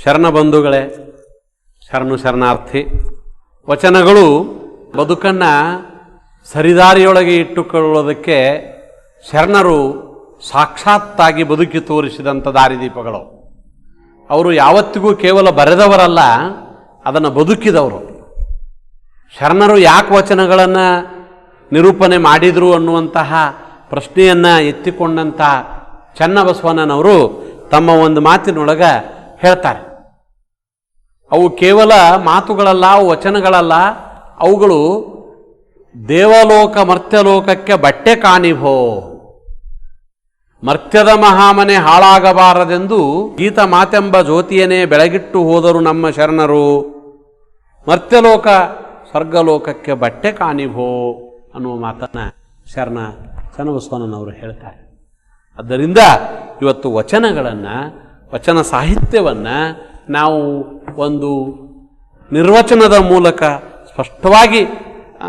ಶರಣ ಬಂಧುಗಳೇ, ಶರಣಾರ್ಥಿ. ವಚನಗಳು ಬದುಕನ್ನು ಸರಿದಾರಿಯೊಳಗೆ ಇಟ್ಟುಕೊಳ್ಳೋದಕ್ಕೆ ಶರಣರು ಸಾಕ್ಷಾತ್ತಾಗಿ ಬದುಕಿ ತೋರಿಸಿದಂಥ ದಾರಿದೀಪಗಳು. ಅವರು ಯಾವತ್ತಿಗೂ ಕೇವಲ ಬರೆದವರಲ್ಲ, ಅದನ್ನು ಬದುಕಿದವರು. ಶರಣರು ಯಾಕೆ ವಚನಗಳನ್ನು ನಿರೂಪಣೆ ಮಾಡಿದರು ಅನ್ನುವಂತಹ ಪ್ರಶ್ನೆಯನ್ನು ಎತ್ತಿಕೊಂಡಂಥ ಚನ್ನಬಸವಣ್ಣನವರು ತಮ್ಮ ಒಂದು ಮಾತಿನೊಳಗೆ ಹೇಳ್ತಾರೆ, ಅವು ಕೇವಲ ಮಾತುಗಳಲ್ಲ, ಅವು ವಚನಗಳಲ್ಲ, ಅವುಗಳು ದೇವಲೋಕ ಮರ್ತ್ಯಲೋಕಕ್ಕೆ ಬಟ್ಟೆ ಕಾಣಿಭೋ. ಮರ್ತ್ಯದ ಮಹಾಮನೆ ಹಾಳಾಗಬಾರದೆಂದು ಗೀತ ಮಾತೆಂಬ ಜ್ಯೋತಿಯನ್ನೇ ಬೆಳಗಿಟ್ಟು ಹೋದರು ನಮ್ಮ ಶರಣರು. ಮರ್ತ್ಯಲೋಕ ಸ್ವರ್ಗಲೋಕಕ್ಕೆ ಬಟ್ಟೆ ಕಾಣಿಭೋ ಅನ್ನುವ ಮಾತನ್ನು ಚನ್ನಬಸವಣ್ಣನವರು ಹೇಳ್ತಾರೆ. ಆದ್ದರಿಂದ ಇವತ್ತು ವಚನಗಳನ್ನು, ವಚನ ಸಾಹಿತ್ಯವನ್ನು ನಾವು ಒಂದು ನಿರ್ವಚನದ ಮೂಲಕ ಸ್ಪಷ್ಟವಾಗಿ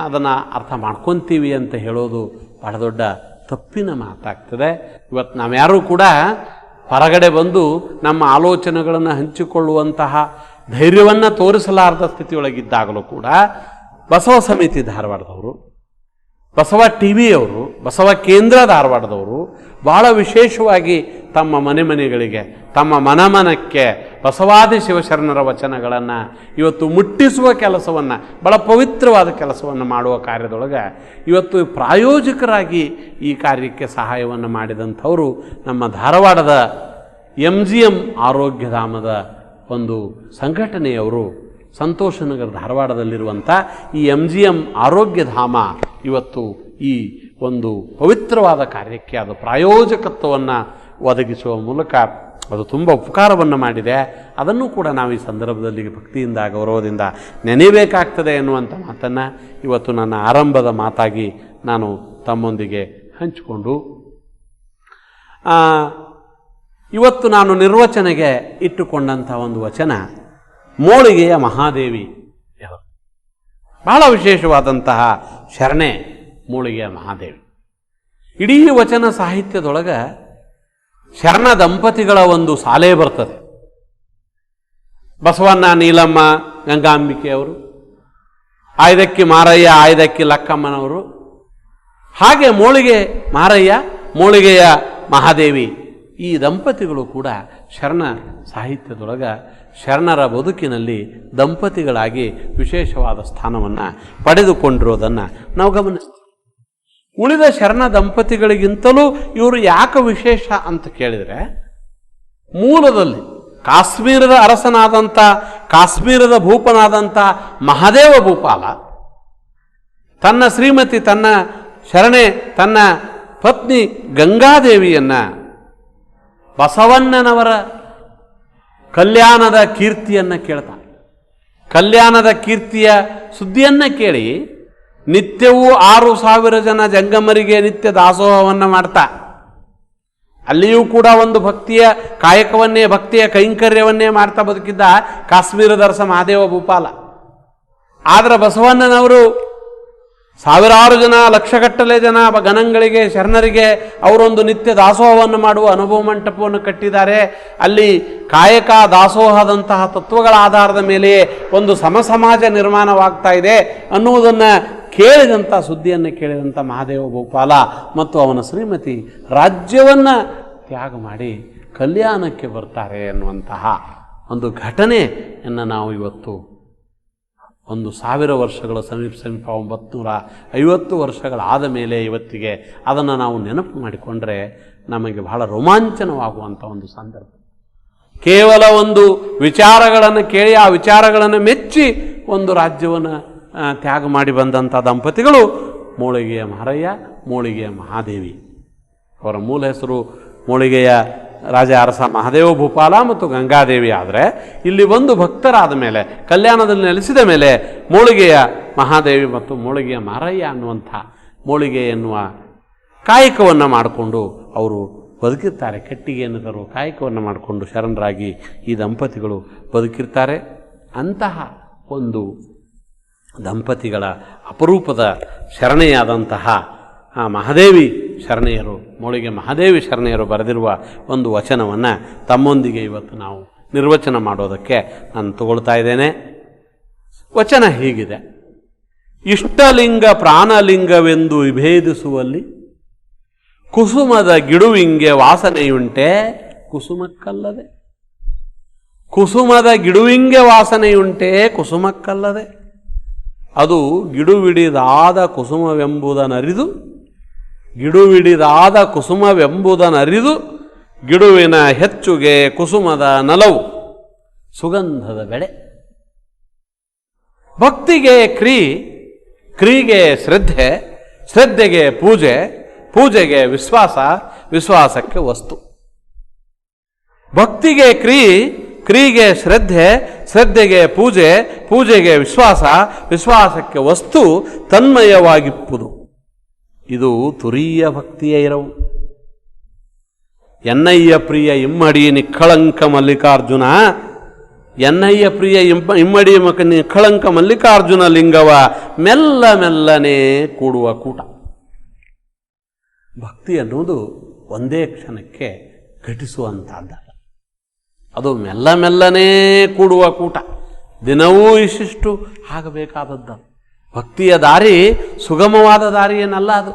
ಅದನ್ನು ಅರ್ಥ ಮಾಡ್ಕೊತೀವಿ ಅಂತ ಹೇಳೋದು ಬಹಳ ದೊಡ್ಡ ತಪ್ಪಿನ ಮಾತಾಗ್ತದೆ. ಇವತ್ತು ನಾವ್ಯಾರೂ ಕೂಡ ಹೊರಗಡೆ ಬಂದು ನಮ್ಮ ಆಲೋಚನೆಗಳನ್ನು ಹಂಚಿಕೊಳ್ಳುವಂತಹ ಧೈರ್ಯವನ್ನು ತೋರಿಸಲಾರದ ಸ್ಥಿತಿಯೊಳಗಿದ್ದಾಗಲೂ ಕೂಡ ಬಸವ ಸಮಿತಿ ಧಾರವಾಡದವರು, ಬಸವ ಟಿವಿಯವರು, ಬಸವ ಕೇಂದ್ರ ಧಾರವಾಡದವರು ಭಾಳ ವಿಶೇಷವಾಗಿ ತಮ್ಮ ಮನೆಗಳಿಗೆ, ತಮ್ಮ ಮನಮನಕ್ಕೆ ಬಸವಾದಿ ಶಿವಶರಣರ ವಚನಗಳನ್ನು ಇವತ್ತು ಮುಟ್ಟಿಸುವ ಕೆಲಸವನ್ನು, ಭಾಳ ಪವಿತ್ರವಾದ ಕೆಲಸವನ್ನು ಮಾಡುವ ಕಾರ್ಯದೊಳಗೆ ಇವತ್ತು ಪ್ರಾಯೋಜಕರಾಗಿ ಈ ಕಾರ್ಯಕ್ಕೆ ಸಹಾಯವನ್ನು ಮಾಡಿದಂಥವರು ನಮ್ಮ ಧಾರವಾಡದ MGM ಆರೋಗ್ಯಧಾಮದ ಒಂದು ಸಂಘಟನೆಯವರು. ಸಂತೋಷನಗರ ಧಾರವಾಡದಲ್ಲಿರುವಂಥ ಈ MGM ಆರೋಗ್ಯಧಾಮ ಇವತ್ತು ಈ ಒಂದು ಪವಿತ್ರವಾದ ಕಾರ್ಯಕ್ಕೆ ಅದು ಪ್ರಾಯೋಜಕತ್ವವನ್ನು ಒದಗಿಸುವ ಮೂಲಕ ಅದು ತುಂಬ ಉಪಕಾರವನ್ನು ಮಾಡಿದೆ. ಅದನ್ನು ಕೂಡ ನಾವು ಈ ಸಂದರ್ಭದಲ್ಲಿ ಭಕ್ತಿಯಿಂದ, ಗೌರವದಿಂದ ನೆನೆಯಬೇಕಾಗ್ತದೆ ಎನ್ನುವಂಥ ಮಾತನ್ನು ಇವತ್ತು ನನ್ನ ಆರಂಭದ ಮಾತಾಗಿ ನಾನು ತಮ್ಮೊಂದಿಗೆ ಹಂಚಿಕೊಂಡು, ಇವತ್ತು ನಾನು ನಿರ್ವಚನೆಗೆ ಇಟ್ಟುಕೊಂಡಂಥ ಒಂದು ವಚನ ಮೋಳಿಗೆಯ ಮಹಾದೇವಿ. ಬಹಳ ವಿಶೇಷವಾದಂತಹ ಶರಣೆ ಮೋಳಿಗೆಯ ಮಹಾದೇವಿ. ಇಡೀ ವಚನ ಸಾಹಿತ್ಯದೊಳಗೆ ಶರಣ ದಂಪತಿಗಳ ಒಂದು ಸಾಲೆ ಬರ್ತದೆ. ಬಸವಣ್ಣ, ನೀಲಮ್ಮ, ಗಂಗಾಂಬಿಕೆಯವರು, ಆಯ್ದಕ್ಕಿ ಮಾರಯ್ಯ, ಆಯ್ದಕ್ಕಿ ಲಕ್ಕಮ್ಮನವರು, ಹಾಗೆ ಮೋಳಿಗೆ ಮಾರಯ್ಯ, ಮೋಳಿಗೆಯ ಮಹಾದೇವಿ, ಈ ದಂಪತಿಗಳು ಕೂಡ ಶರಣ ಸಾಹಿತ್ಯದೊಳಗೆ ಶರಣರ ಬದುಕಿನಲ್ಲಿ ದಂಪತಿಗಳಾಗಿ ವಿಶೇಷವಾದ ಸ್ಥಾನವನ್ನು ಪಡೆದುಕೊಂಡಿರೋದನ್ನು ನಾವು ಗಮನಿಸ್ತೀವಿ. ಉಳಿದ ಶರಣ ದಂಪತಿಗಳಿಗಿಂತಲೂ ಇವರು ಯಾಕೆ ವಿಶೇಷ ಅಂತ ಕೇಳಿದರೆ, ಮೂಲದಲ್ಲಿ ಕಾಶ್ಮೀರದ ಅರಸನಾದಂಥ, ಕಾಶ್ಮೀರದ ಭೂಪನಾದಂಥ ಮಹಾದೇವ ಭೂಪಾಲ ತನ್ನ ಶ್ರೀಮತಿ, ತನ್ನ ಶರಣೆ, ತನ್ನ ಪತ್ನಿ ಗಂಗಾದೇವಿಯನ್ನು ಬಸವಣ್ಣನವರ ಕಲ್ಯಾಣದ ಕೀರ್ತಿಯನ್ನು ಕೇಳ್ತಾನೆ. ಕಲ್ಯಾಣದ ಕೀರ್ತಿಯ ಸುದ್ದಿಯನ್ನು ಕೇಳಿ ನಿತ್ಯವೂ 6,000 ಜನ ಜಂಗಮರಿಗೆ ನಿತ್ಯ ದಾಸೋಹವನ್ನು ಮಾಡ್ತಾ, ಅಲ್ಲಿಯೂ ಕೂಡ ಒಂದು ಭಕ್ತಿಯ ಕಾಯಕವನ್ನೇ, ಭಕ್ತಿಯ ಕೈಂಕರ್ಯವನ್ನೇ ಮಾಡ್ತಾ ಬದುಕಿದ್ದ ಕಾಶ್ಮೀರದ ಅರಸ ಮಹಾದೇವ ಭೂಪಾಲ. ಆದರೆ ಬಸವಣ್ಣನವರು ಸಾವಿರಾರು ಜನ, ಲಕ್ಷಗಟ್ಟಲೆ ಜನ ಗಣಗಳಿಗೆ, ಶರಣರಿಗೆ ಅವರೊಂದು ನಿತ್ಯ ದಾಸೋಹವನ್ನು ಮಾಡುವ ಅನುಭವ ಮಂಟಪವನ್ನು ಕಟ್ಟಿದ್ದಾರೆ. ಅಲ್ಲಿ ಕಾಯಕ ದಾಸೋಹದಂತಹ ತತ್ವಗಳ ಆಧಾರದ ಮೇಲೆಯೇ ಒಂದು ಸಮಾಜ ನಿರ್ಮಾಣವಾಗ್ತಾ ಇದೆ ಅನ್ನುವುದನ್ನು ಕೇಳಿದಂಥ, ಸುದ್ದಿಯನ್ನು ಕೇಳಿದಂಥ ಮಹಾದೇವ ಭೂಪಾಲ ಮತ್ತು ಅವನ ಶ್ರೀಮತಿ ರಾಜ್ಯವನ್ನು ತ್ಯಾಗ ಮಾಡಿ ಕಲ್ಯಾಣಕ್ಕೆ ಬರ್ತಾರೆ ಎನ್ನುವಂತಹ ಒಂದು ಘಟನೆಯನ್ನು ನಾವು ಇವತ್ತು 1,000 ವರ್ಷಗಳ ಸಮೀಪ 950 ವರ್ಷಗಳಾದ ಮೇಲೆ ಇವತ್ತಿಗೆ ಅದನ್ನು ನಾವು ನೆನಪು ಮಾಡಿಕೊಂಡ್ರೆ ನಮಗೆ ಬಹಳ ರೋಮಾಂಚನವಾಗುವಂಥ ಒಂದು ಸಂದರ್ಭ. ಕೇವಲ ಒಂದು ವಿಚಾರಗಳನ್ನು ಕೇಳಿ ಆ ವಿಚಾರಗಳನ್ನು ಮೆಚ್ಚಿ ಒಂದು ರಾಜ್ಯವನ್ನು ತ್ಯಾಗ ಮಾಡಿ ಬಂದಂಥ ದಂಪತಿಗಳು ಮೋಳಿಗೆಯ ಮಾರಯ್ಯ, ಮೋಳಿಗೆಯ ಮಹಾದೇವಿ. ಅವರ ಮೂಲ ಹೆಸರು ಮೋಳಿಗೆಯ ರಾಜ ಅರಸ ಮಹಾದೇವ ಭೂಪಾಲ ಮತ್ತು ಗಂಗಾದೇವಿ. ಆದರೆ ಇಲ್ಲಿ ಒಂದು ಭಕ್ತರಾದ ಮೇಲೆ, ಕಲ್ಯಾಣದಲ್ಲಿ ನೆಲೆಸಿದ ಮೇಲೆ ಮೋಳಿಗೆಯ ಮಹಾದೇವಿ ಮತ್ತು ಮೋಳಿಗೆಯ ಮಾರಯ್ಯ ಅನ್ನುವಂಥ ಮೋಳಿಗೆ ಎನ್ನುವ ಕಾಯಕವನ್ನು ಮಾಡಿಕೊಂಡು ಅವರು ಬದುಕಿರ್ತಾರೆ. ಕಟ್ಟಿಗೆಯನ್ನು ತರುವ ಕಾಯಕವನ್ನು ಮಾಡಿಕೊಂಡು ಶರಣರಾಗಿ ಈ ದಂಪತಿಗಳು ಬದುಕಿರ್ತಾರೆ. ಅಂತಹ ಒಂದು ದಂಪತಿಗಳ ಅಪರೂಪದ ಶರಣೆಯಾದಂತಹ ಮಹಾದೇವಿ ಶರಣೆಯರು, ಮೋಳಿಗೆ ಮಹಾದೇವಿ ಶರಣೆಯರು ಬರೆದಿರುವ ಒಂದು ವಚನವನ್ನು ತಮ್ಮೊಂದಿಗೆ ಇವತ್ತು ನಾವು ನಿರ್ವಚನ ಮಾಡೋದಕ್ಕೆ ನಾನು ತಗೊಳ್ತಾ ಇದ್ದೇನೆ. ವಚನ ಹೀಗಿದೆ: ಇಷ್ಟಲಿಂಗ ಪ್ರಾಣಲಿಂಗವೆಂದು ವಿಭೇದಿಸುವಲ್ಲಿ ಕುಸುಮದ ಗಿಡುವಿಂಗೆ ವಾಸನೆಯುಂಟೆ ಕುಸುಮಕ್ಕಲ್ಲದೆ. ಕುಸುಮದ ಗಿಡುವಿಂಗೆ ವಾಸನೆಯುಂಟೆ ಕುಸುಮಕ್ಕಲ್ಲದೆ. ಅದು ಗಿಡುವಿಡಿದಾದ ಕುಸುಮವೆಂಬುದನರಿದು ಗಿಡುವಿನ ಹೆಚ್ಚುಗೆ ಕುಸುಮದ ನಲವು ಸುಗಂಧದ ಬೆಳೆ. ಭಕ್ತಿಗೆ ಕ್ರೀಗೆ ಶ್ರದ್ಧೆ, ಶ್ರದ್ಧೆಗೆ ಪೂಜೆಗೆ ವಿಶ್ವಾಸಕ್ಕೆ ವಸ್ತು. ಭಕ್ತಿಗೆ ಕ್ರೀಗೆ ಶ್ರದ್ಧೆಗೆ ಪೂಜೆಗೆ ವಿಶ್ವಾಸಕ್ಕೆ ವಸ್ತು ತನ್ಮಯವಾಗಿಪ್ಪುದು. ಇದು ತುರೀಯ ಭಕ್ತಿಯ ಇರವು. ಎನ್ನಯ್ಯ ಪ್ರಿಯ ಇಮ್ಮಡಿ ನಿಕ್ಕಳಂಕ ಮಲ್ಲಿಕಾರ್ಜುನ, ಎನ್ನಯ್ಯ ಪ್ರಿಯ ಇಮ್ಮಡಿ ನಿಕ್ಕಳಂಕ ಮಲ್ಲಿಕಾರ್ಜುನ ಲಿಂಗವ ಮೆಲ್ಲನೆ ಕೂಡುವ ಕೂಟ. ಭಕ್ತಿ ಅನ್ನೋದು ಒಂದೇ ಕ್ಷಣಕ್ಕೆ ಘಟಿಸುವಂತಹದ್ದಲ್ಲ, ಅದು ಮೆಲ್ಲನೆ ಕೂಡುವ ಕೂಟ. ದಿನವೂ ಇಷ್ಟಿಷ್ಟು ಆಗಬೇಕಾದದ್ದು. ಭಕ್ತಿಯ ದಾರಿ ಸುಗಮವಾದ ದಾರಿ ಏನಲ್ಲ ಅದು.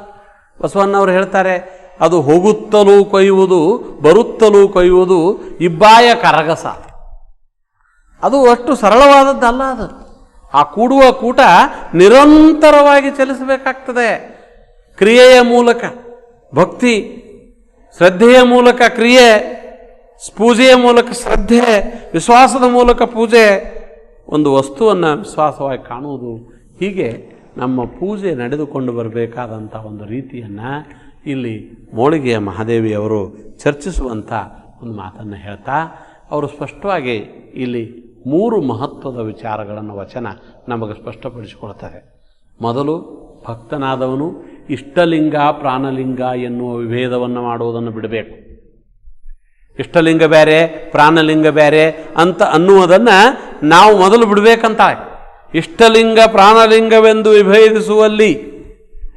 ಬಸವಣ್ಣವರು ಹೇಳ್ತಾರೆ, ಅದು ಹೋಗುತ್ತಲೂ ಕೊಯ್ಯುವುದು ಬರುತ್ತಲೂ ಕೊಯ್ಯುವುದು ಇಬ್ಬಾಯ ಕರಗಸ. ಅದು ಅಷ್ಟು ಸರಳವಾದದ್ದಲ್ಲ ಅದು. ಆ ಕೂಡುವ ಕೂಟ ನಿರಂತರವಾಗಿ ಚಲಿಸಬೇಕಾಗ್ತದೆ. ಕ್ರಿಯೆಯ ಮೂಲಕ ಭಕ್ತಿ, ಶ್ರದ್ಧೆಯ ಮೂಲಕ ಕ್ರಿಯೆ, ಪೂಜೆಯ ಮೂಲಕ ಶ್ರದ್ಧೆ, ವಿಶ್ವಾಸದ ಮೂಲಕ ಪೂಜೆ, ಒಂದು ವಸ್ತುವನ್ನು ವಿಶ್ವಾಸವಾಗಿ ಕಾಣುವುದು. ಹೀಗೆ ನಮ್ಮ ಪೂಜೆ ನಡೆದುಕೊಂಡು ಬರಬೇಕಾದಂಥ ಒಂದು ರೀತಿಯನ್ನು ಇಲ್ಲಿ ಮೋಳಿಗೆಯ ಮಹಾದೇವಿಯವರು ಚರ್ಚಿಸುವಂಥ ಒಂದು ಮಾತನ್ನು ಹೇಳ್ತಾ ಅವರು ಸ್ಪಷ್ಟವಾಗಿ ಇಲ್ಲಿ 3 ಮಹತ್ವದ ವಿಚಾರಗಳನ್ನು ವಚನ ನಮಗೆ ಸ್ಪಷ್ಟಪಡಿಸಿಕೊಳ್ತಾರೆ. ಮೊದಲು, ಭಕ್ತನಾದವನು ಇಷ್ಟಲಿಂಗ ಪ್ರಾಣಲಿಂಗ ಎನ್ನುವ ವಿಭೇದವನ್ನು ಮಾಡುವುದನ್ನು ಬಿಡಬೇಕು. ಇಷ್ಟಲಿಂಗ ಬೇರೆ ಪ್ರಾಣಲಿಂಗ ಬೇರೆ ಅಂತ ಅನ್ನುವುದನ್ನು ನಾವು ಮೊದಲು ಬಿಡಬೇಕಂತ. ಇಷ್ಟಲಿಂಗ ಪ್ರಾಣಲಿಂಗವೆಂದು ವಿಭೇದಿಸುವಲ್ಲಿ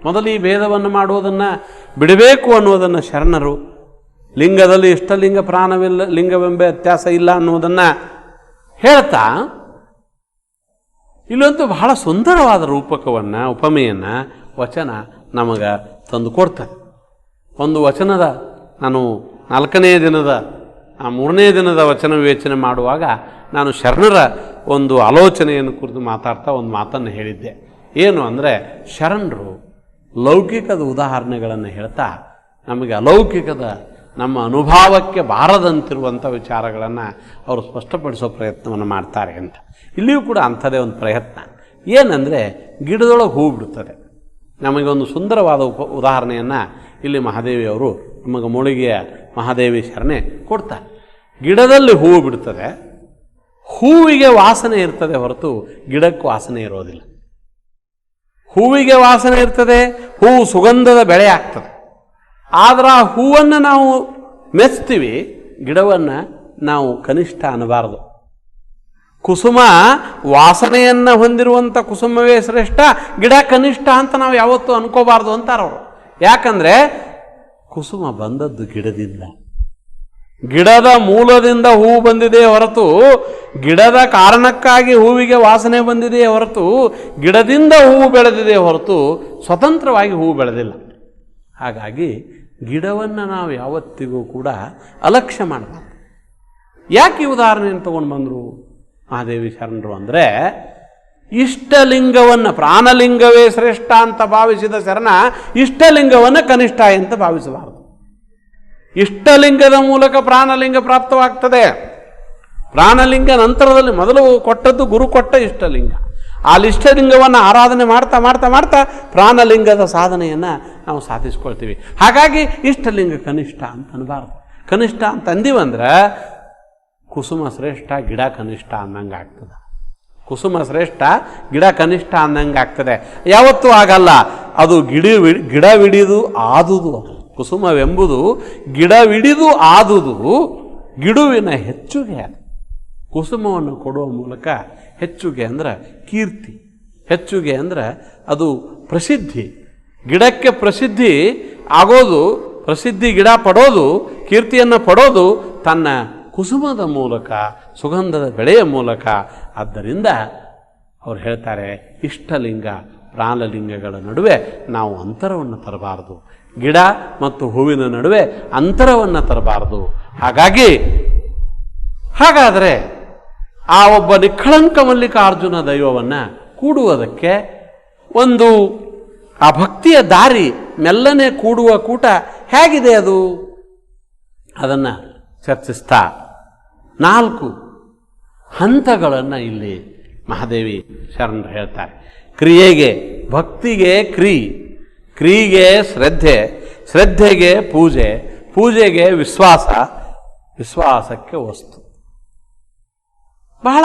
ಮೊದಲು ಈ ಭೇದವನ್ನು ಮಾಡುವುದನ್ನು ಬಿಡಬೇಕು ಅನ್ನುವುದನ್ನು ಶರಣರು, ಲಿಂಗದಲ್ಲಿ ಇಷ್ಟಲಿಂಗ ಪ್ರಾಣವಿಲ್ಲ ಲಿಂಗವೆಂಬ ವ್ಯತ್ಯಾಸ ಇಲ್ಲ ಅನ್ನುವುದನ್ನು ಹೇಳ್ತಾ ಇಲ್ಲೊಂದು ಬಹಳ ಸುಂದರವಾದ ರೂಪಕವನ್ನು, ಉಪಮೆಯನ್ನು ವಚನ ನಮಗೆ ತಂದು ಕೊಡ್ತಾರೆ. ಒಂದು ವಚನದ ನಾನು 4ನೇ ದಿನದ 3ನೇ ದಿನದ ವಚನ ವಿವೇಚನೆ ಮಾಡುವಾಗ ನಾನು ಶರಣರ ಒಂದು ಆಲೋಚನೆಯನ್ನು ಕುರಿತು ಮಾತಾಡ್ತಾ ಒಂದು ಮಾತನ್ನು ಹೇಳಿದ್ದೆ. ಏನು ಅಂದರೆ, ಶರಣರು ಲೌಕಿಕದ ಉದಾಹರಣೆಗಳನ್ನು ಹೇಳ್ತಾ ನಮಗೆ ಅಲೌಕಿಕದ ನಮ್ಮ ಅನುಭವಕ್ಕೆ ಬಾರದಂತಿರುವಂಥ ವಿಚಾರಗಳನ್ನು ಅವರು ಸ್ಪಷ್ಟಪಡಿಸೋ ಪ್ರಯತ್ನವನ್ನು ಮಾಡ್ತಾರೆ ಅಂತ. ಇಲ್ಲಿಯೂ ಕೂಡ ಅಂಥದ್ದೇ ಒಂದು ಪ್ರಯತ್ನ. ಏನಂದರೆ, ಗಿಡದೊಳಗೆ ಹೂ ಬಿಡುತ್ತದೆ. ನಮಗೆ ಒಂದು ಸುಂದರವಾದ ಉದಾಹರಣೆಯನ್ನು ಇಲ್ಲಿ ಮಹಾದೇವಿಯವರು ನಮಗೆ ಮೋಳಿಗೆಯ ಮಹಾದೇವಿ ಶರಣೆ ಕೊಡ್ತಾರೆ. ಗಿಡದಲ್ಲಿ ಹೂವು ಬಿಡ್ತದೆ, ಹೂವಿಗೆ ವಾಸನೆ ಇರ್ತದೆ ಹೊರತು ಗಿಡಕ್ಕೆ ವಾಸನೆ ಇರೋದಿಲ್ಲ. ಹೂವಿಗೆ ವಾಸನೆ ಇರ್ತದೆ, ಹೂವು ಸುಗಂಧದ ಬೆಳೆ ಆಗ್ತದೆ. ಆದ್ರೆ ಆ ಹೂವನ್ನು ನಾವು ಮೆಚ್ತೀವಿ, ಗಿಡವನ್ನು ನಾವು ಕನಿಷ್ಠ ಅನ್ನಬಾರದು. ಕುಸುಮ ವಾಸನೆಯನ್ನು ಹೊಂದಿರುವಂಥ ಕುಸುಮವೇ ಶ್ರೇಷ್ಠ, ಗಿಡ ಕನಿಷ್ಠ ಅಂತ ನಾವು ಯಾವತ್ತೂ ಅನ್ಕೋಬಾರ್ದು ಅಂತಾರವರು. ಯಾಕಂದರೆ ಕುಸುಮ ಬಂದದ್ದು ಗಿಡದಿಂದ, ಗಿಡದ ಮೂಲದಿಂದ ಹೂವು ಬಂದಿದೆ ಹೊರತು, ಗಿಡದ ಕಾರಣಕ್ಕಾಗಿ ಹೂವಿಗೆ ವಾಸನೆ ಬಂದಿದೆಯೇ ಹೊರತು, ಗಿಡದಿಂದ ಹೂವು ಬೆಳೆದಿದೆ ಹೊರತು ಸ್ವತಂತ್ರವಾಗಿ ಹೂವು ಬೆಳೆದಿಲ್ಲ. ಹಾಗಾಗಿ ಗಿಡವನ್ನು ನಾವು ಯಾವತ್ತಿಗೂ ಕೂಡ ಅಲಕ್ಷ್ಯ ಮಾಡಬಾರ್ದು. ಯಾಕೆ ಈ ಉದಾಹರಣೆಯನ್ನು ತಗೊಂಡು ಬಂದರು ಮಹಾದೇವಿ ಶರಣರು ಅಂದರೆ, ಇಷ್ಟಲಿಂಗವನ್ನು ಪ್ರಾಣಲಿಂಗವೇ ಶ್ರೇಷ್ಠ ಅಂತ ಭಾವಿಸಿದ ಶರಣ ಇಷ್ಟಲಿಂಗವನ್ನು ಕನಿಷ್ಠ ಅಂತ ಭಾವಿಸಬಾರದು. ಇಷ್ಟಲಿಂಗದ ಮೂಲಕ ಪ್ರಾಣಲಿಂಗ ಪ್ರಾಪ್ತವಾಗ್ತದೆ. ಪ್ರಾಣಲಿಂಗ ನಂತರದಲ್ಲಿ ಮೊದಲು ಕೊಟ್ಟದ್ದು ಗುರು ಕೊಟ್ಟ ಇಷ್ಟಲಿಂಗ. ಆ ಇಷ್ಟಲಿಂಗವನ್ನು ಆರಾಧನೆ ಮಾಡ್ತಾ ಮಾಡ್ತಾ ಮಾಡ್ತಾ ಪ್ರಾಣಲಿಂಗದ ಸಾಧನೆಯನ್ನು ನಾವು ಸಾಧಿಸ್ಕೊಳ್ತೀವಿ. ಹಾಗಾಗಿ ಇಷ್ಟಲಿಂಗ ಕನಿಷ್ಠ ಅಂತ ಅನ್ನಬಾರ್ದು. ಕನಿಷ್ಠ ಅಂತ ಅಂದೀವಂದ್ರೆ ಕುಸುಮ ಶ್ರೇಷ್ಠ ಗಿಡ ಕನಿಷ್ಠ ಅನ್ನಂಗೆ ಆಗ್ತದೆ. ಕುಸುಮ ಶ್ರೇಷ್ಠ ಗಿಡ ಕನಿಷ್ಠ ಅನ್ನಂಗೆ ಆಗ್ತದೆ. ಯಾವತ್ತೂ ಆಗಲ್ಲ. ಅದು ಗಿಡವಿಡಿದು ಆದುದು. ಕುಸುಮವೆಂಬುದು ಗಿಡವಿಡಿದು ಆದುದು ಗಿಡುವಿನ ಹೆಚ್ಚುಗೆ. ಅದು ಕುಸುಮವನ್ನು ಕೊಡುವ ಮೂಲಕ ಹೆಚ್ಚುಗೆ ಅಂದ್ರೆ ಕೀರ್ತಿ, ಹೆಚ್ಚುಗೆ ಅಂದ್ರೆ ಅದು ಪ್ರಸಿದ್ಧಿ. ಗಿಡಕ್ಕೆ ಪ್ರಸಿದ್ಧಿ ಆಗೋದು, ಪ್ರಸಿದ್ಧಿ ಗಿಡ ಪಡೋದು, ಕೀರ್ತಿಯನ್ನು ಪಡೋದು ತನ್ನ ಕುಸುಮದ ಮೂಲಕ, ಸುಗಂಧದ ಬೆಳೆಯ ಮೂಲಕ. ಆದ್ದರಿಂದ ಅವ್ರು ಹೇಳ್ತಾರೆ, ಇಷ್ಟಲಿಂಗ ಪ್ರಾಣಲಿಂಗಗಳ ನಡುವೆ ನಾವು ಅಂತರವನ್ನು ತರಬಾರದು, ಗಿಡ ಮತ್ತು ಹೂವಿನ ನಡುವೆ ಅಂತರವನ್ನು ತರಬಾರದು. ಹಾಗಾದರೆ ಆ ಒಬ್ಬ ನಿಖಳಂಕ ಮಲ್ಲಿಕಾರ್ಜುನ ದೈವವನ್ನು ಕೂಡುವುದಕ್ಕೆ ಒಂದು ಆ ಭಕ್ತಿಯ ದಾರಿ, ಮೆಲ್ಲನೆ ಕೂಡುವ ಕೂಟ ಹೇಗಿದೆ ಅದು? ಅದನ್ನು ಚರ್ಚಿಸ್ತಾ 4 ಹಂತಗಳನ್ನು ಇಲ್ಲಿ ಮಹಾದೇವಿ ಶರಣರು ಹೇಳ್ತಾರೆ. ಕ್ರಿಯೆಗೆ, ಭಕ್ತಿಗೆ ಕ್ರಿಯೆಗೆ ಶ್ರದ್ಧೆ, ಶ್ರದ್ಧೆಗೆ ಪೂಜೆ, ಪೂಜೆಗೆ ವಿಶ್ವಾಸ, ವಿಶ್ವಾಸಕ್ಕೆ ವಸ್ತು. ಬಹಳ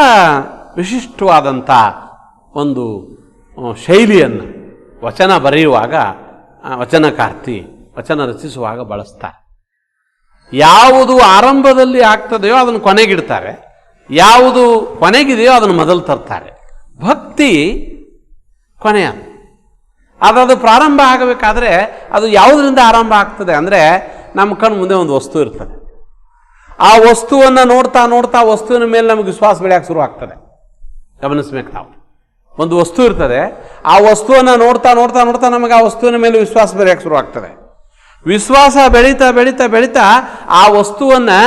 ವಿಶಿಷ್ಟವಾದಂಥ ಒಂದು ಶೈಲಿಯನ್ನು ವಚನ ಬರೆಯುವಾಗ ವಚನಕಾರ್ತಿ ವಚನ ರಚಿಸುವಾಗ ಬಳಸ್ತಾರೆ. ಯಾವುದು ಆರಂಭದಲ್ಲಿ ಆಗ್ತದೆಯೋ ಅದನ್ನು ಕೊನೆಗಿಡ್ತಾರೆ, ಯಾವುದು ಕೊನೆಗಿದೆಯೋ ಅದನ್ನು ಮೊದಲು ತರ್ತಾರೆ. ಭಕ್ತಿ ಕೊನೆಯ ಅದು ಪ್ರಾರಂಭ ಆಗಬೇಕಾದ್ರೆ ಅದು ಯಾವುದರಿಂದ ಆರಂಭ ಆಗ್ತದೆ ಅಂದರೆ, ನಮ್ಮ ಕಣ್ಣು ಮುಂದೆ ಒಂದು ವಸ್ತು ಇರ್ತದೆ. ಆ ವಸ್ತುವನ್ನು ನೋಡ್ತಾ ನೋಡ್ತಾ ವಸ್ತುವಿನ ಮೇಲೆ ನಮಗೆ ವಿಶ್ವಾಸ ಬೆಳೆಯಕ್ಕೆ ಶುರು ಆಗ್ತದೆ. ಗಮನಿಸ್ಬೇಕು ನಾವು. ಒಂದು ವಸ್ತು ಇರ್ತದೆ, ಆ ವಸ್ತುವನ್ನು ನೋಡ್ತಾ ನೋಡ್ತಾ ನೋಡ್ತಾ ನಮಗೆ ಆ ವಸ್ತುವಿನ ಮೇಲೆ ವಿಶ್ವಾಸ ಬೆಳೆಯಕ್ಕೆ ಶುರು ಆಗ್ತದೆ. ವಿಶ್ವಾಸ ಬೆಳೀತಾ ಬೆಳೀತಾ ಬೆಳೀತಾ ಆ ವಸ್ತುವನ್ನು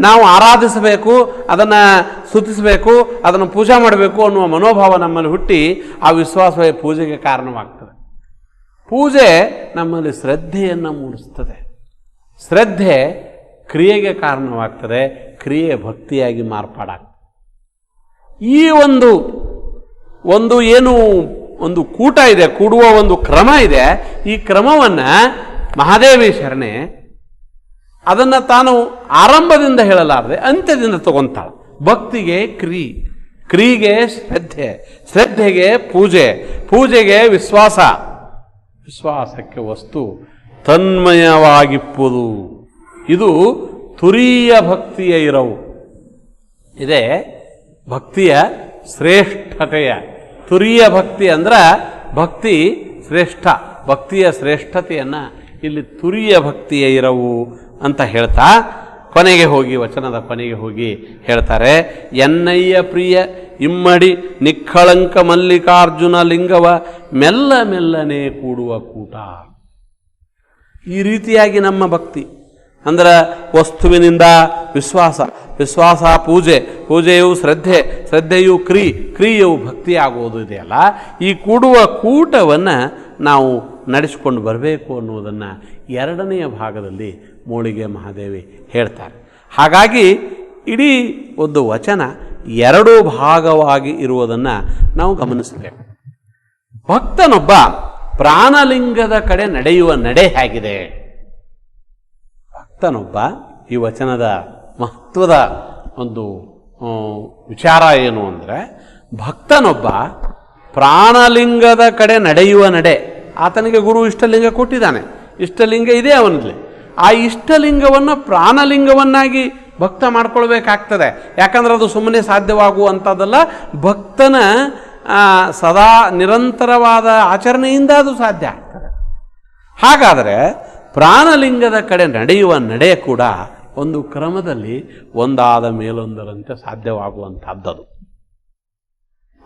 ನಾವು ಆರಾಧಿಸಬೇಕು, ಅದನ್ನು ಸ್ತುತಿಸಬೇಕು, ಅದನ್ನು ಪೂಜೆ ಮಾಡಬೇಕು ಅನ್ನುವ ಮನೋಭಾವ ನಮ್ಮಲ್ಲಿ ಹುಟ್ಟಿ ಆ ವಿಶ್ವಾಸವೇ ಪೂಜೆಗೆ ಕಾರಣವಾಗ್ತದೆ. ಪೂಜೆ ನಮ್ಮಲ್ಲಿ ಶ್ರದ್ಧೆಯನ್ನು ಮೂಡಿಸ್ತದೆ, ಶ್ರದ್ಧೆ ಕ್ರಿಯೆಗೆ ಕಾರಣವಾಗ್ತದೆ, ಕ್ರಿಯೆ ಭಕ್ತಿಯಾಗಿ ಮಾರ್ಪಾಡಾಗ್ತದೆ. ಈ ಒಂದು ಏನು ಒಂದು ಕೂಟ ಇದೆ, ಕೂಡುವ ಒಂದು ಕ್ರಮ ಇದೆ. ಈ ಕ್ರಮವನ್ನು ಮಹಾದೇವಿ ಶರಣೆ ಅದನ್ನು ತಾನು ಆರಂಭದಿಂದ ಹೇಳಲಾರದೆ ಅಂತ್ಯದಿಂದ ತಗೊಂತಾಳೆ. ಭಕ್ತಿಗೆ ಕ್ರಿಯೆಗೆ ಶ್ರದ್ಧೆ, ಶ್ರದ್ಧೆಗೆ ಪೂಜೆ, ಪೂಜೆಗೆ ವಿಶ್ವಾಸ, ವಿಶ್ವಾಸಕ್ಕೆ ವಸ್ತು, ತನ್ಮಯವಾಗಿಪ್ಪುದು. ಇದು ತುರೀಯ ಭಕ್ತಿಯ ಇರವು. ಇದೇ ಭಕ್ತಿಯ ಶ್ರೇಷ್ಠತೆಯ. ತುರೀಯ ಭಕ್ತಿ ಅಂದ್ರೆ ಭಕ್ತಿ ಶ್ರೇಷ್ಠ, ಭಕ್ತಿಯ ಶ್ರೇಷ್ಠತೆಯನ್ನು ಇಲ್ಲಿ ತುರೀಯ ಭಕ್ತಿಯ ಇರವು ಅಂತ ಹೇಳ್ತಾ ಕೊನೆಗೆ ಹೋಗಿ, ವಚನದ ಕೊನೆಗೆ ಹೋಗಿ ಹೇಳ್ತಾರೆ, ಎನ್ನಯ್ಯ ಪ್ರಿಯ ಇಮ್ಮಡಿ ನಿಖಳಂಕ ಮಲ್ಲಿಕಾರ್ಜುನ ಲಿಂಗವ ಮೆಲ್ಲ ಮೆಲ್ಲನೆ ಕೂಡುವ ಕೂಟ. ಈ ರೀತಿಯಾಗಿ ನಮ್ಮ ಭಕ್ತಿ ಅಂದ್ರೆ ವಸ್ತುವಿನಿಂದ ವಿಶ್ವಾಸ, ವಿಶ್ವಾಸ ಪೂಜೆ, ಪೂಜೆಯು ಶ್ರದ್ಧೆ, ಶ್ರದ್ಧೆಯು ಕ್ರಿಯೆಯು ಭಕ್ತಿ ಆಗುವುದು ಇದೆಯಲ್ಲ, ಈ ಕೂಡುವ ಕೂಟವನ್ನು ನಾವು ನಡೆಸಿಕೊಂಡು ಬರಬೇಕು ಅನ್ನುವುದನ್ನು 2ನೆಯ ಭಾಗದಲ್ಲಿ ಮೋಳಿಗೆ ಮಹಾದೇವಿ ಹೇಳ್ತಾರೆ. ಹಾಗಾಗಿ ಇಡೀ ಒಂದು ವಚನ 2 ಭಾಗವಾಗಿ ಇರುವುದನ್ನು ನಾವು ಗಮನಿಸಬೇಕು. ಭಕ್ತನೊಬ್ಬ ಪ್ರಾಣಲಿಂಗದ ಕಡೆ ನಡೆಯುವ ನಡೆ ಹೇಗಿದೆ? ಭಕ್ತನೊಬ್ಬ, ಈ ವಚನದ ಮಹತ್ವದ ಒಂದು ವಿಚಾರ ಏನು ಅಂದರೆ, ಭಕ್ತನೊಬ್ಬ ಪ್ರಾಣಲಿಂಗದ ಕಡೆ ನಡೆಯುವ ನಡೆ. ಆತನಿಗೆ ಗುರು ಇಷ್ಟಲಿಂಗ ಕೊಟ್ಟಿದ್ದಾನೆ, ಇಷ್ಟಲಿಂಗ ಇದೆ ಅವನಲ್ಲಿ. ಆ ಇಷ್ಟಲಿಂಗವನ್ನು ಪ್ರಾಣಲಿಂಗವನ್ನಾಗಿ ಭಕ್ತ ಮಾಡ್ಕೊಳ್ಬೇಕಾಗ್ತದೆ. ಯಾಕಂದ್ರೆ ಅದು ಸುಮ್ಮನೆ ಸಾಧ್ಯವಾಗುವಂಥದ್ದಲ್ಲ, ಭಕ್ತನ ಸದಾ ನಿರಂತರವಾದ ಆಚರಣೆಯಿಂದ ಅದು ಸಾಧ್ಯ ಆಗ್ತದೆ. ಹಾಗಾದರೆ ಪ್ರಾಣಲಿಂಗದ ಕಡೆ ನಡೆಯುವ ನಡೆ ಕೂಡ ಒಂದು ಕ್ರಮದಲ್ಲಿ ಒಂದಾದ ಮೇಲೊಂದರಂತೆ ಸಾಧ್ಯವಾಗುವಂಥದ್ದದು.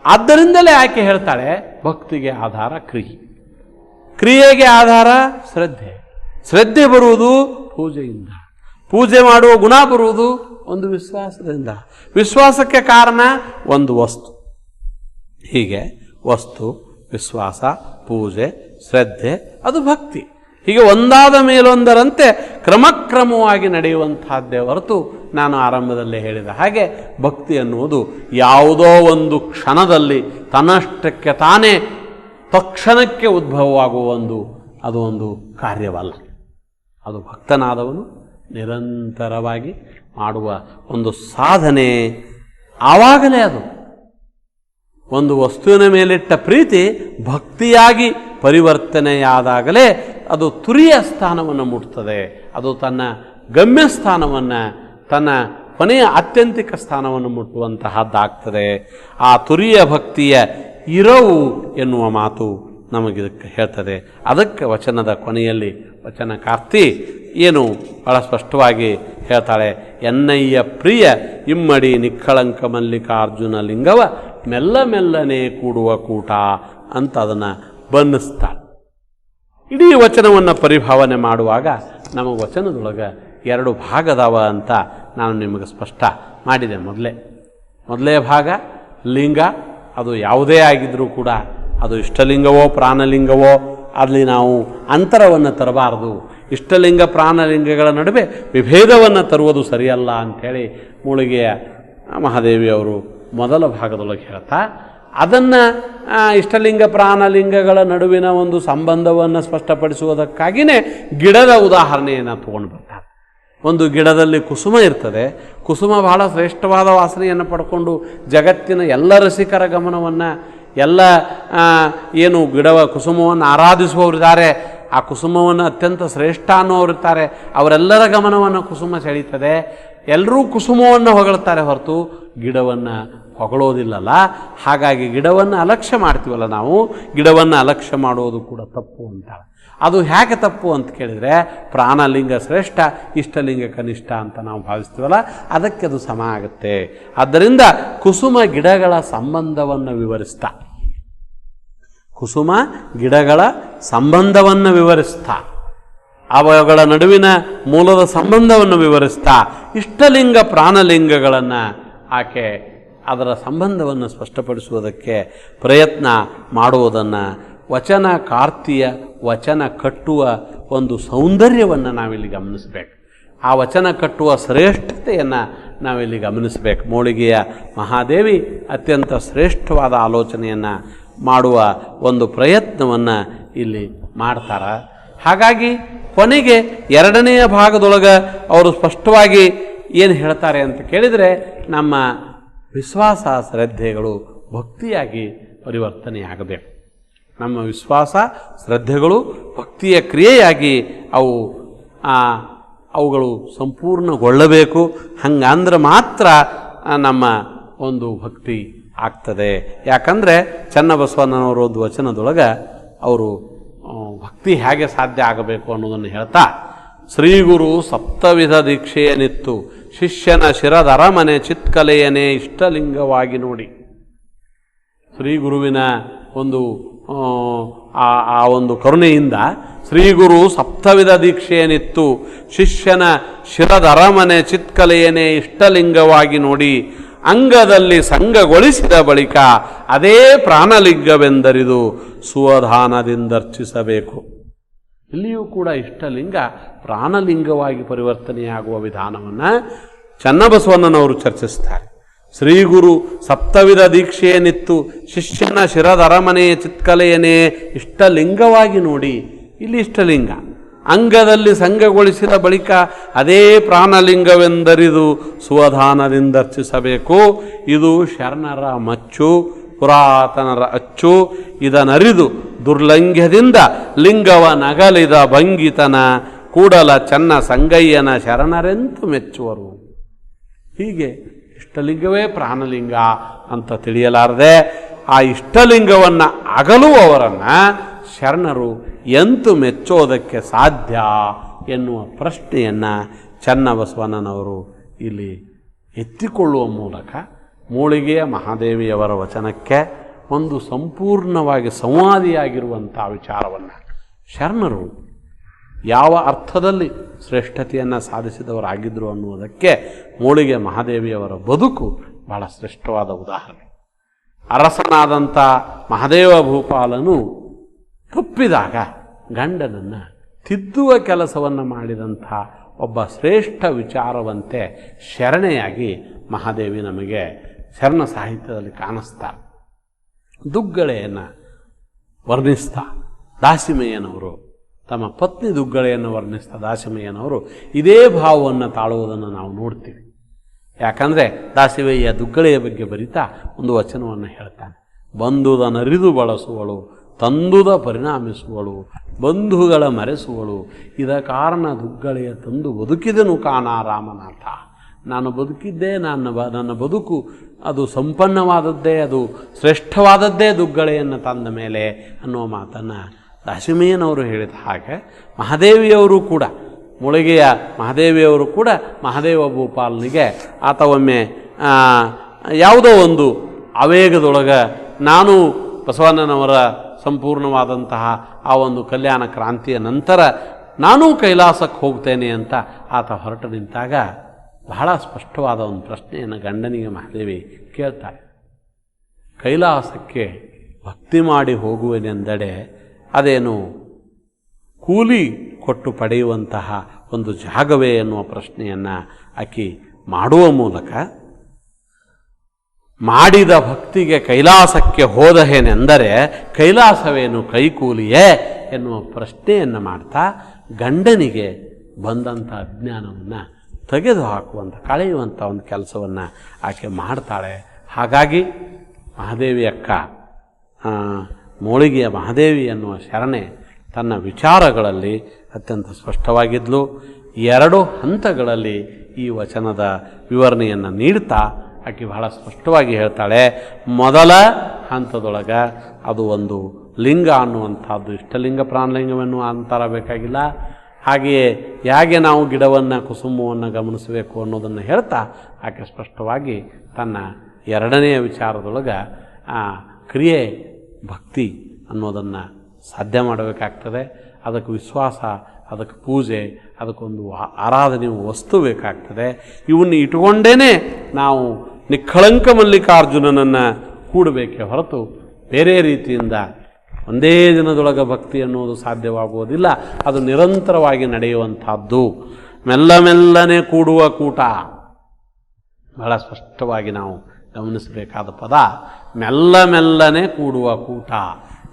ಆದ್ದರಿಂದಲೇ ಆಕೆ ಹೇಳ್ತಾಳೆ, ಭಕ್ತಿಗೆ ಆಧಾರ ಕ್ರಿಯೆಗೆ ಆಧಾರ ಶ್ರದ್ಧೆ, ಶ್ರದ್ಧೆ ಬರುವುದು ಪೂಜೆಯಿಂದ, ಪೂಜೆ ಮಾಡುವ ಗುಣ ಬರುವುದು ಒಂದು ವಿಶ್ವಾಸದಿಂದ, ವಿಶ್ವಾಸಕ್ಕೆ ಕಾರಣ ಒಂದು ವಸ್ತು. ಹೀಗೆ ವಸ್ತು, ವಿಶ್ವಾಸ, ಪೂಜೆ, ಶ್ರದ್ಧೆ, ಅದು ಭಕ್ತಿ. ಹೀಗೆ ಒಂದಾದ ಮೇಲೊಂದರಂತೆ ಕ್ರಮಕ್ರಮವಾಗಿ ನಡೆಯುವಂತಹದ್ದೇ ಹೊರತು ನಾನು ಆರಂಭದಲ್ಲೇ ಹೇಳಿದ ಹಾಗೆ ಭಕ್ತಿ ಅನ್ನುವುದು ಯಾವುದೋ ಒಂದು ಕ್ಷಣದಲ್ಲಿ ತನ್ನಷ್ಟಕ್ಕೆ ತಾನೇ ತಕ್ಷಣಕ್ಕೆ ಉದ್ಭವವಾಗುವ ಅದು ಒಂದು ಕಾರ್ಯವಲ್ಲ. ಅದು ಭಕ್ತನಾದವನು ನಿರಂತರವಾಗಿ ಮಾಡುವ ಒಂದು ಸಾಧನೆ. ಆವಾಗಲೇ ಅದು ಒಂದು ವಸ್ತುವಿನ ಮೇಲಿಟ್ಟ ಪ್ರೀತಿ ಭಕ್ತಿಯಾಗಿ ಪರಿವರ್ತನೆಯಾದಾಗಲೇ ಅದು ತುರಿಯ ಸ್ಥಾನವನ್ನು ಮುಟ್ತದೆ. ಅದು ತನ್ನ ಗಮ್ಯ ಸ್ಥಾನವನ್ನು, ತನ್ನ ಕೊನೆಯ ಆತ್ಯಂತಿಕ ಸ್ಥಾನವನ್ನು ಮುಟ್ಟುವಂತಹದ್ದಾಗ್ತದೆ. ಆ ತುರಿಯ ಭಕ್ತಿಯ ಇರವು ಎನ್ನುವ ಮಾತು ನಮಗಿದಕ್ಕೆ ಹೇಳ್ತದೆ. ಅದಕ್ಕೆ ವಚನದ ಕೊನೆಯಲ್ಲಿ ವಚನಕಾರ್ತಿ ಏನು ಬಹಳ ಸ್ಪಷ್ಟವಾಗಿ ಹೇಳ್ತಾಳೆ, ಎನ್ನಯ್ಯ ಪ್ರಿಯ ಇಮ್ಮಡಿ ನಿಕ್ಕಳಂಕ ಮಲ್ಲಿಕಾರ್ಜುನ ಲಿಂಗವ ಮೆಲ್ಲ ಮೆಲ್ಲನೆ ಕೂಡುವ ಕೂಟ ಅಂತ ಅದನ್ನು ಬಣ್ಣಿಸ್ತಾಳೆ. ಇಡೀ ವಚನವನ್ನು ಪರಿಭಾವನೆ ಮಾಡುವಾಗ ನಮಗೆ ವಚನದೊಳಗೆ 2 ಭಾಗದವ ಅಂತ ನಾನು ನಿಮಗೆ ಸ್ಪಷ್ಟ ಮಾಡಿದೆ. ಮೊದಲೇ ಭಾಗ ಲಿಂಗ, ಅದು ಯಾವುದೇ ಆಗಿದ್ರೂ ಕೂಡ ಅದು ಇಷ್ಟಲಿಂಗವೋ ಪ್ರಾಣಲಿಂಗವೋ ಅಲ್ಲಿ ನಾವು ಅಂತರವನ್ನು ತರಬಾರದು, ಇಷ್ಟಲಿಂಗ ಪ್ರಾಣಲಿಂಗಗಳ ನಡುವೆ ವಿಭೇದವನ್ನು ತರುವುದು ಸರಿಯಲ್ಲ ಅಂಥೇಳಿ ಮೂಳಿಗೆಯ ಮಹಾದೇವಿಯವರು ಮೊದಲ ಭಾಗದೊಳಗೆ ಹೇಳ್ತಾ, ಅದನ್ನು ಇಷ್ಟಲಿಂಗ ಪ್ರಾಣಲಿಂಗಗಳ ನಡುವಿನ ಒಂದು ಸಂಬಂಧವನ್ನು ಸ್ಪಷ್ಟಪಡಿಸುವುದಕ್ಕಾಗಿಯೇ ಗಿಡದ ಉದಾಹರಣೆಯನ್ನು ತೊಗೊಂಡು ಬರ್ತಾರೆ. ಒಂದು ಗಿಡದಲ್ಲಿ ಕುಸುಮ ಇರ್ತದೆ, ಕುಸುಮ ಬಹಳ ಶ್ರೇಷ್ಠವಾದ ವಾಸನೆಯನ್ನು ಪಡ್ಕೊಂಡು ಜಗತ್ತಿನ ಎಲ್ಲ ರಸಿಕರ ಗಮನವನ್ನು, ಎಲ್ಲ ಏನು ಕುಸುಮವನ್ನು ಆರಾಧಿಸುವವರಿದ್ದಾರೆ, ಆ ಕುಸುಮವನ್ನು ಅತ್ಯಂತ ಶ್ರೇಷ್ಠ ಅನ್ನೋರಿರ್ತಾರೆ, ಅವರೆಲ್ಲರ ಗಮನವನ್ನು ಕುಸುಮ ಸೆಳೀತದೆ. ಎಲ್ಲರೂ ಕುಸುಮವನ್ನು ಹೊಗಳ್ತಾರೆ ಹೊರತು ಗಿಡವನ್ನು ಹೊಗಳೋದಿಲ್ಲಲ್ಲ. ಹಾಗಾಗಿ ಗಿಡವನ್ನು ಅಲಕ್ಷ್ಯ ಮಾಡ್ತೀವಲ್ಲ ನಾವು, ಗಿಡವನ್ನು ಅಲಕ್ಷ್ಯ ಮಾಡೋದು ಕೂಡ ತಪ್ಪು ಅಂತ. ಅದು ಹೇಗೆ ತಪ್ಪು ಅಂತ ಕೇಳಿದರೆ, ಪ್ರಾಣಲಿಂಗ ಶ್ರೇಷ್ಠ ಇಷ್ಟಲಿಂಗ ಕನಿಷ್ಠ ಅಂತ ನಾವು ಭಾವಿಸ್ತೀವಲ್ಲ, ಅದಕ್ಕೆ ಅದು ಸಮ ಆಗುತ್ತೆ. ಆದ್ದರಿಂದ ಕುಸುಮ ಗಿಡಗಳ ಸಂಬಂಧವನ್ನು ವಿವರಿಸ್ತಾ, ಕುಸುಮ ಗಿಡಗಳ ಸಂಬಂಧವನ್ನು ವಿವರಿಸ್ತಾ, ಅವುಗಳ ನಡುವಿನ ಮೂಲದ ಸಂಬಂಧವನ್ನು ವಿವರಿಸ್ತಾ, ಇಷ್ಟಲಿಂಗ ಪ್ರಾಣಲಿಂಗಗಳನ್ನು ಆಕೆ ಅದರ ಸಂಬಂಧವನ್ನು ಸ್ಪಷ್ಟಪಡಿಸುವುದಕ್ಕೆ ಪ್ರಯತ್ನ ಮಾಡುವುದನ್ನು, ವಚನ ಕಾರ್ತಿಯ ವಚನ ಕಟ್ಟುವ ಒಂದು ಸೌಂದರ್ಯವನ್ನು ನಾವಿಲ್ಲಿ ಗಮನಿಸಬೇಕು. ಆ ವಚನ ಕಟ್ಟುವ ಶ್ರೇಷ್ಠತೆಯನ್ನು ನಾವಿಲ್ಲಿ ಗಮನಿಸಬೇಕು. ಮೂಳಿಗೆಯ ಮಹಾದೇವಿ ಅತ್ಯಂತ ಶ್ರೇಷ್ಠವಾದ ಆಲೋಚನೆಯನ್ನು ಮಾಡುವ ಒಂದು ಪ್ರಯತ್ನವನ್ನು ಇಲ್ಲಿ ಮಾಡ್ತಾರೆ. ಹಾಗಾಗಿ ಕೊನೆಗೆ 2ನೇ ಭಾಗದೊಳಗೆ ಅವರು ಸ್ಪಷ್ಟವಾಗಿ ಏನು ಹೇಳ್ತಾರೆ ಅಂತ ಕೇಳಿದರೆ, ನಮ್ಮ ವಿಶ್ವಾಸ ಶ್ರದ್ಧೆಗಳು ಭಕ್ತಿಯಾಗಿ ಪರಿವರ್ತನೆಯಾಗಬೇಕು. ನಮ್ಮ ವಿಶ್ವಾಸ ಶ್ರದ್ಧೆಗಳು ಭಕ್ತಿಯ ಕ್ರಿಯೆಯಾಗಿ ಅವುಗಳು ಸಂಪೂರ್ಣಗೊಳ್ಳಬೇಕು. ಹಂಗಂದ್ರೆ ಮಾತ್ರ ನಮ್ಮ ಒಂದು ಭಕ್ತಿ ಆಗ್ತದೆ. ಯಾಕಂದರೆ ಚನ್ನಬಸವಣ್ಣನವರು ಒಂದು ವಚನದೊಳಗೆ ಅವರು ಭಕ್ತಿ ಹೇಗೆ ಸಾಧ್ಯ ಆಗಬೇಕು ಅನ್ನೋದನ್ನು ಹೇಳ್ತಾ, ಶ್ರೀಗುರು ಸಪ್ತವಿಧ ದೀಕ್ಷೆಯನಿತ್ತು ಶಿಷ್ಯನ ಶಿರದ ಅರಮನೆ ಚಿತ್ಕಲೆಯನೇ ಇಷ್ಟಲಿಂಗವಾಗಿ ನೋಡಿ. ಶ್ರೀಗುರುವಿನ ಒಂದು ಆ ಒಂದು ಕರುಣೆಯಿಂದ ಶ್ರೀಗುರು ಸಪ್ತವಿಧ ದೀಕ್ಷೆಯನಿತ್ತು ಶಿಷ್ಯನ ಶಿರದ ಅರಮನೆ ಚಿತ್ಕಲೆಯನೇ ಇಷ್ಟಲಿಂಗವಾಗಿ ನೋಡಿ, ಅಂಗದಲ್ಲಿ ಸಂಘಗೊಳಿಸಿದ ಬಳಿಕ ಅದೇ ಪ್ರಾಣಲಿಂಗವೆಂದರಿದು ಸುವಧಾನದಿಂದರ್ಚಿಸಬೇಕು. ಇಲ್ಲಿಯೂ ಕೂಡ ಇಷ್ಟಲಿಂಗ ಪ್ರಾಣಲಿಂಗವಾಗಿ ಪರಿವರ್ತನೆಯಾಗುವ ವಿಧಾನವನ್ನು ಚನ್ನಬಸವಣ್ಣನವರು ಚರ್ಚಿಸ್ತಾರೆ. ಶ್ರೀಗುರು ಸಪ್ತವಿಧ ದೀಕ್ಷೆಯನಿತ್ತು ಶಿಷ್ಯನ ಶಿರದ ಅರಮನೆಯ ಚಿತ್ಕಲೆಯನೇ ಇಷ್ಟಲಿಂಗವಾಗಿ ನೋಡಿ. ಇಲ್ಲಿ ಇಷ್ಟಲಿಂಗ ಅಂಗದಲ್ಲಿ ಸಂಘಗೊಳಿಸಿದ ಬಳಿಕ ಅದೇ ಪ್ರಾಣಲಿಂಗವೆಂದರಿದು ಸುವಧಾನದಿಂದರ್ಚಿಸಬೇಕು. ಇದು ಶರಣರ ಮಚ್ಚು, ಪುರಾತನರ ಅಚ್ಚು. ಇದನರಿದು ದುರ್ಲಂಘ್ಯದಿಂದ ಲಿಂಗವ ನಗಲಿದ ಭಂಗಿತನ ಕೂಡಲ ಚನ್ನ ಸಂಗಯ್ಯನ ಶರಣರೆಂತು ಮೆಚ್ಚುವರು. ಹೀಗೆ ಇಷ್ಟಲಿಂಗವೇ ಪ್ರಾಣಲಿಂಗ ಅಂತ ತಿಳಿಯಲಾರದೆ ಆ ಇಷ್ಟಲಿಂಗವನ್ನು ಅಗಲುವವರನ್ನು ಶರಣರು ಎಂತು ಮೆಚ್ಚೋದಕ್ಕೆ ಸಾಧ್ಯ ಎನ್ನುವ ಪ್ರಶ್ನೆಯನ್ನು ಚನ್ನಬಸವಣ್ಣನವರು ಇಲ್ಲಿ ಎತ್ತಿಕೊಳ್ಳುವ ಮೂಲಕ ಮೂಳಿಗೆಯ ಮಹಾದೇವಿಯವರ ವಚನಕ್ಕೆ ಒಂದು ಸಂಪೂರ್ಣವಾಗಿ ಸಂವಾದಿಯಾಗಿರುವಂಥ ವಿಚಾರವನ್ನು, ಶರಣರು ಯಾವ ಅರ್ಥದಲ್ಲಿ ಶ್ರೇಷ್ಠತೆಯನ್ನು ಸಾಧಿಸಿದವರಾಗಿದ್ದರು ಅನ್ನುವುದಕ್ಕೆ ಮೂಳಿಗೆ ಮಹಾದೇವಿಯವರ ಬದುಕು ಬಹಳ ಶ್ರೇಷ್ಠವಾದ ಉದಾಹರಣೆ. ಅರಸನಾದಂಥ ಮಹಾದೇವ ಭೂಪಾಲನು ತಪ್ಪಿದಾಗ ಗಂಡನನ್ನು ತಿದ್ದುವ ಕೆಲಸವನ್ನು ಮಾಡಿದಂಥ ಒಬ್ಬ ಶ್ರೇಷ್ಠ ವಿಚಾರವಂತೆ ಶರಣೆಯಾಗಿ ಮಹಾದೇವಿ ನಮಗೆ ಶರಣ ಸಾಹಿತ್ಯದಲ್ಲಿ ಕಾಣಿಸ್ತಾರೆ. ದುಗ್ಗಳೆಯನ್ನು ವರ್ಣಿಸ್ತಾ ದಾಸಿಮಯ್ಯನವರು, ತಮ್ಮ ಪತ್ನಿ ದುಗ್ಗಳೆಯನ್ನು ವರ್ಣಿಸ್ತಾ ದಾಸಿಮಯ್ಯನವರು ಇದೇ ಭಾವವನ್ನು ತಾಳುವುದನ್ನು ನಾವು ನೋಡ್ತೀವಿ. ಯಾಕಂದರೆ ದಾಸಿಮಯ್ಯ ದುಗ್ಗಳೆಯ ಬಗ್ಗೆ ಬರಿತಾ ಒಂದು ವಚನವನ್ನು ಹೇಳ್ತಾನೆ. ಬಂದುದನರಿದು ಬಳಸುವಳು, ತಂದುದ ಪರಿಣಾಮಿಸುವಳು, ಬಂಧುಗಳ ಮರೆಸುವಳು, ಇದ ಕಾರಣ ದುಗ್ಗಳೆಯ ತಂದು ಬದುಕಿದನು ಕಾಣ ರಾಮನಾಥ. ನಾನು ಬದುಕಿದ್ದೇ, ನನ್ನ ಬದುಕು ಅದು ಸಂಪನ್ನವಾದದ್ದೇ, ಅದು ಶ್ರೇಷ್ಠವಾದದ್ದೇ ದುಗ್ಗಳೆಯನ್ನು ತಂದ ಮೇಲೆ ಅನ್ನುವ ಮಾತನ್ನು ದಾಸಿಮಯ್ಯನವರು ಹೇಳಿದ ಹಾಗೆ ಮಹಾದೇವಿಯವರು ಕೂಡ ಮುಳುಗೆಯ ಮಹಾದೇವಿಯವರು ಕೂಡ ಮಹಾದೇವ ಭೂಪಾಲನಿಗೆ ಆತ ಒಮ್ಮೆ ಯಾವುದೋ ಒಂದು ಆವೇಗದೊಳಗೆ ನಾನು ಬಸವಣ್ಣನವರ ಸಂಪೂರ್ಣವಾದಂತಹ ಆ ಒಂದು ಕಲ್ಯಾಣ ಕ್ರಾಂತಿಯ ನಂತರ ನಾನೂ ಕೈಲಾಸಕ್ಕೆ ಹೋಗ್ತೇನೆ ಅಂತ ಆತ ಹೊರಟು ನಿಂತಾಗ ಬಹಳ ಸ್ಪಷ್ಟವಾದ ಒಂದು ಪ್ರಶ್ನೆಯನ್ನು ಗಂಡನಿಗೆ ಮಹಾದೇವಿ ಕೇಳ್ತಾಳೆ. ಕೈಲಾಸಕ್ಕೆ ಭಕ್ತಿ ಮಾಡಿ ಹೋಗುವೆನೆಂದಡೆ ಅದೇನು ಕೂಲಿ ಕೊಟ್ಟು ಪಡೆಯುವಂತಹ ಒಂದು ಜಾಗವೇ ಎನ್ನುವ ಪ್ರಶ್ನೆಯನ್ನು ಆಕೆ ಮಾಡುವ ಮೂಲಕ ಮಾಡಿದ ಭಕ್ತಿಗೆ ಕೈಲಾಸಕ್ಕೆ ಹೋದಹೇನೆಂದರೆ ಕೈಲಾಸವೇನು ಕೈಕೂಲಿಯೇ ಎನ್ನುವ ಪ್ರಶ್ನೆಯನ್ನು ಮಾಡ್ತಾ ಗಂಡನಿಗೆ ಬಂದಂಥ ಅಜ್ಞಾನವನ್ನು ತೆಗೆದುಹಾಕುವಂಥ ಕಳೆಯುವಂಥ ಒಂದು ಕೆಲಸವನ್ನು ಆಕೆ ಮಾಡ್ತಾಳೆ. ಹಾಗಾಗಿ ಮಹಾದೇವಿ ಅಕ್ಕ ಮೋಳಿಗೆಯ ಮಹಾದೇವಿ ಎನ್ನುವ ಶರಣೆ ತನ್ನ ವಿಚಾರಗಳಲ್ಲಿ ಅತ್ಯಂತ ಸ್ಪಷ್ಟವಾಗಿದ್ಲು. 2 ಹಂತಗಳಲ್ಲಿ ಈ ವಚನದ ವಿವರಣೆಯನ್ನು ನೀಡ್ತಾ ಆಕೆ ಬಹಳ ಸ್ಪಷ್ಟವಾಗಿ ಹೇಳ್ತಾಳೆ. ಮೊದಲ ಹಂತದೊಳಗೆ ಅದು ಒಂದು ಲಿಂಗ ಅನ್ನುವಂಥದ್ದು ಇಷ್ಟಲಿಂಗ ಪ್ರಾಣಲಿಂಗವನ್ನು ಅಂತರ ಬೇಕಾಗಿಲ್ಲ. ಹಾಗೆಯೇ ಹೇಗೆ ನಾವು ಗಿಡವನ್ನು ಕುಸುಮವನ್ನು ಗಮನಿಸಬೇಕು ಅನ್ನೋದನ್ನು ಹೇಳ್ತಾ ಆಕೆ ಸ್ಪಷ್ಟವಾಗಿ ತನ್ನ 2ನೆಯ ವಿಚಾರದೊಳಗೆ ಕ್ರಿಯೆ ಭಕ್ತಿ ಅನ್ನೋದನ್ನು ಸಾಧ್ಯ ಮಾಡಬೇಕಾಗ್ತದೆ. ಅದಕ್ಕೆ ವಿಶ್ವಾಸ, ಅದಕ್ಕೆ ಪೂಜೆ, ಅದಕ್ಕೊಂದು ಆರಾಧನೆ ವಸ್ತು ಬೇಕಾಗ್ತದೆ. ಇವನ್ನು ಇಟ್ಕೊಂಡೇ ನಾವು ನಿಖಳಂಕ ಮಲ್ಲಿಕಾರ್ಜುನನನ್ನು ಕೂಡಬೇಕೇ ಹೊರತು ಬೇರೆ ರೀತಿಯಿಂದ ಒಂದೇ ದಿನದೊಳಗೆ ಭಕ್ತಿ ಅನ್ನೋದು ಸಾಧ್ಯವಾಗುವುದಿಲ್ಲ. ಅದು ನಿರಂತರವಾಗಿ ನಡೆಯುವಂಥದ್ದು. ಮೆಲ್ಲನೆ ಕೂಡುವ ಕೂಟ ಬಹಳ ಸ್ಪಷ್ಟವಾಗಿ ನಾವು ಗಮನಿಸಬೇಕಾದ ಪದ. ಮೆಲ್ಲನೆ ಕೂಡುವ ಕೂಟ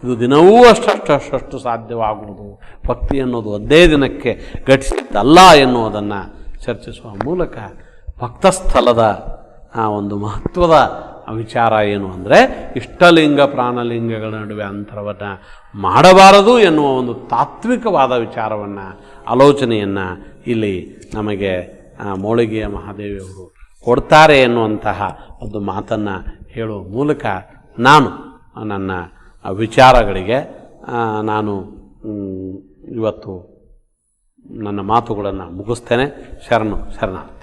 ಇದು ದಿನವೂ ಅಷ್ಟು ಸಾಧ್ಯವಾಗುವುದು. ಭಕ್ತಿ ಅನ್ನೋದು ಒಂದೇ ದಿನಕ್ಕೆ ಘಟಿಸಿದ್ದಲ್ಲ ಎನ್ನುವುದನ್ನು ಚರ್ಚಿಸುವ ಮೂಲಕ ಭಕ್ತಸ್ಥಲದ ಒಂದು ಮಹತ್ವದ ವಿಚಾರ ಏನು ಅಂದರೆ ಇಷ್ಟಲಿಂಗ ಪ್ರಾಣಲಿಂಗಗಳ ನಡುವೆ ಅಂತರವನ್ನು ಮಾಡಬಾರದು ಎನ್ನುವ ಒಂದು ತಾತ್ವಿಕವಾದ ವಿಚಾರವನ್ನು ಆಲೋಚನೆಯನ್ನು ಇಲ್ಲಿ ನಮಗೆ ಮೋಳಿಗೆಯ ಮಹಾದೇವಿಯವರು ಕೊಡ್ತಾರೆ ಎನ್ನುವಂತಹ ಒಂದು ಮಾತನ್ನು ಹೇಳುವ ಮೂಲಕ ನಾನು ನನ್ನ ವಿಚಾರಗಳಿಗೆ ನಾನು ಇವತ್ತು ನನ್ನ ಮಾತುಗಳನ್ನು ಮುಗಿಸ್ತೇನೆ. ಶರಣಾರ್ಥಿ.